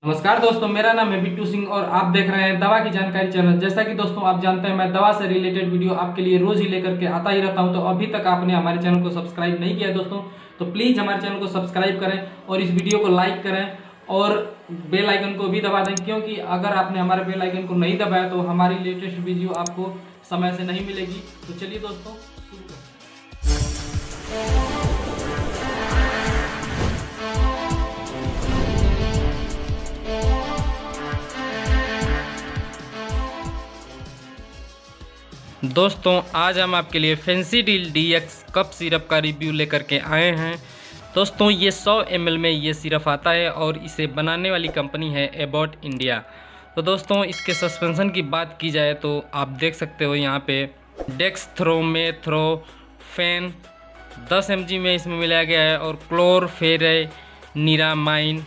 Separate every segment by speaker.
Speaker 1: नमस्कार दोस्तों, मेरा नाम है बिट्टू सिंह और आप देख रहे हैं दवा की जानकारी चैनल। जैसा कि दोस्तों आप जानते हैं, मैं दवा से रिलेटेड वीडियो आपके लिए रोज ही लेकर के आता ही रहता हूं। तो अभी तक आपने हमारे चैनल को सब्सक्राइब नहीं किया है दोस्तों, तो प्लीज़ हमारे चैनल को सब्सक्राइब करें और इस वीडियो को लाइक करें और बेल आइकन को भी दबा दें, क्योंकि अगर आपने हमारे बेल आइकन को नहीं दबाया तो हमारी लेटेस्ट वीडियो आपको समय से नहीं मिलेगी। तो चलिए दोस्तों शुरू करते हैं। दोस्तों आज हम आपके लिए फेंसिडिल डीएक्स कफ सिरप का रिव्यू लेकर के आए हैं। दोस्तों ये 100 ml में ये सिरप आता है और इसे बनाने वाली कंपनी है एबॉट इंडिया। तो दोस्तों इसके सस्पेंशन की बात की जाए तो आप देख सकते हो यहाँ पे डेक्सथ्रोमेथ्रोफेन 10 mg में इसमें मिलाया गया है और क्लोरफेरेनिरामाइन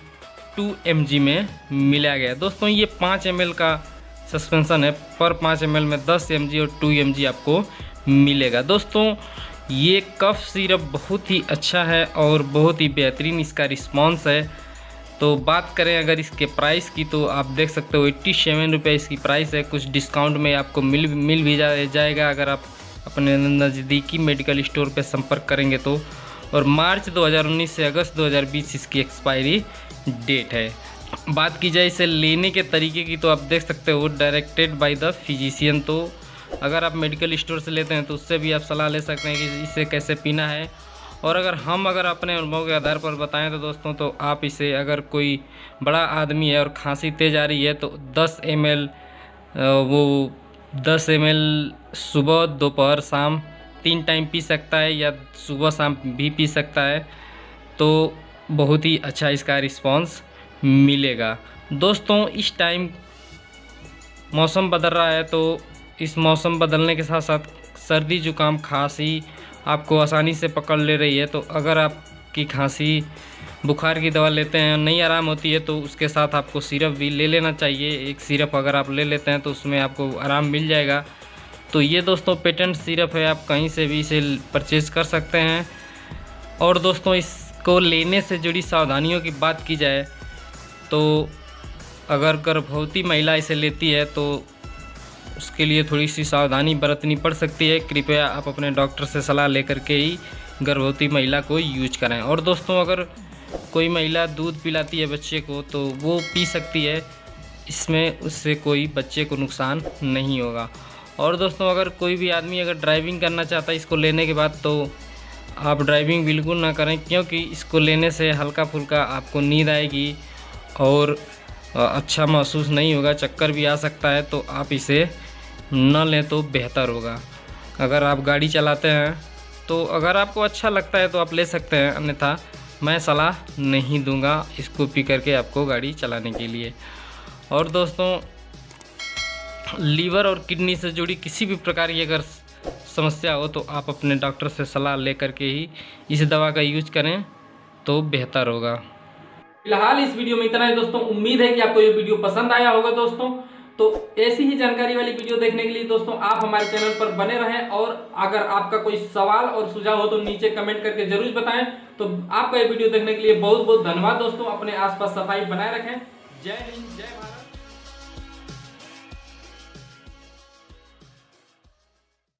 Speaker 1: 2 mg में मिलाया गया है। दोस्तों ये 5 ml का सस्पेंशन है, पर 5 ml में 10 mg और 2 mg आपको मिलेगा। दोस्तों ये कफ सिरप बहुत ही अच्छा है और बहुत ही बेहतरीन इसका रिस्पांस है। तो बात करें अगर इसके प्राइस की तो आप देख सकते हो 87 रुपये इसकी प्राइस है। कुछ डिस्काउंट में आपको मिल भी जाएगा अगर आप अपने नज़दीकी मेडिकल स्टोर पर संपर्क करेंगे तो। और मार्च 2019 से अगस्त 2020 इसकी एक्सपायरी डेट है। बात की जाए इसे लेने के तरीके की तो आप देख सकते हो डायरेक्टेड बाय द फिजिशियन। तो अगर आप मेडिकल स्टोर से लेते हैं तो उससे भी आप सलाह ले सकते हैं कि इसे कैसे पीना है। और अगर अपने अनुभव के आधार पर बताएं तो दोस्तों तो आप इसे अगर कोई बड़ा आदमी है और खांसी तेज आ रही है तो 10 ml सुबह दोपहर शाम 3 टाइम पी सकता है या सुबह शाम भी पी सकता है। तो बहुत ही अच्छा इसका रिस्पॉन्स मिलेगा। दोस्तों इस टाइम मौसम बदल रहा है, तो इस मौसम बदलने के साथ साथ सर्दी जुकाम खांसी आपको आसानी से पकड़ ले रही है। तो अगर आपकी खांसी बुखार की दवा लेते हैं नहीं आराम होती है तो उसके साथ आपको सिरप भी ले लेना चाहिए। एक सिरप अगर आप ले लेते हैं तो उसमें आपको आराम मिल जाएगा। तो ये दोस्तों पेटेंट सिरप है, आप कहीं से भी इसे परचेज़ कर सकते हैं। और दोस्तों इसको लेने से जुड़ी सावधानियों की बात की जाए तो अगर गर्भवती महिला इसे लेती है तो उसके लिए थोड़ी सी सावधानी बरतनी पड़ सकती है। कृपया आप अपने डॉक्टर से सलाह लेकर के ही गर्भवती महिला को यूज करें। और दोस्तों अगर कोई महिला दूध पिलाती है बच्चे को तो वो पी सकती है, इसमें उससे कोई बच्चे को नुकसान नहीं होगा। और दोस्तों अगर कोई भी आदमी अगर ड्राइविंग करना चाहता है इसको लेने के बाद तो आप ड्राइविंग बिल्कुल ना करें, क्योंकि इसको लेने से हल्का फुल्का आपको नींद आएगी और अच्छा महसूस नहीं होगा, चक्कर भी आ सकता है। तो आप इसे न लें तो बेहतर होगा। अगर आप गाड़ी चलाते हैं तो अगर आपको अच्छा लगता है तो आप ले सकते हैं, अन्यथा मैं सलाह नहीं दूंगा इसको पी करके आपको गाड़ी चलाने के लिए। और दोस्तों लीवर और किडनी से जुड़ी किसी भी प्रकार की अगर समस्या हो तो आप अपने डॉक्टर से सलाह लेकर के ही इस दवा का यूज करें तो बेहतर होगा। फिलहाल इस वीडियो में इतना ही दोस्तों। उम्मीद है कि आपको ये वीडियो पसंद आया होगा दोस्तों। तो ऐसी ही जानकारी वाली वीडियो देखने के लिए दोस्तों आप हमारे चैनल पर बने रहें। और अगर आपका कोई सवाल और सुझाव हो तो नीचे कमेंट करके जरूर बताएं। तो आपका ये वीडियो देखने के लिए बहुत बहुत धन्यवाद दोस्तों। अपने आसपास सफाई बनाए रखें। जय हिंद, जय भारत।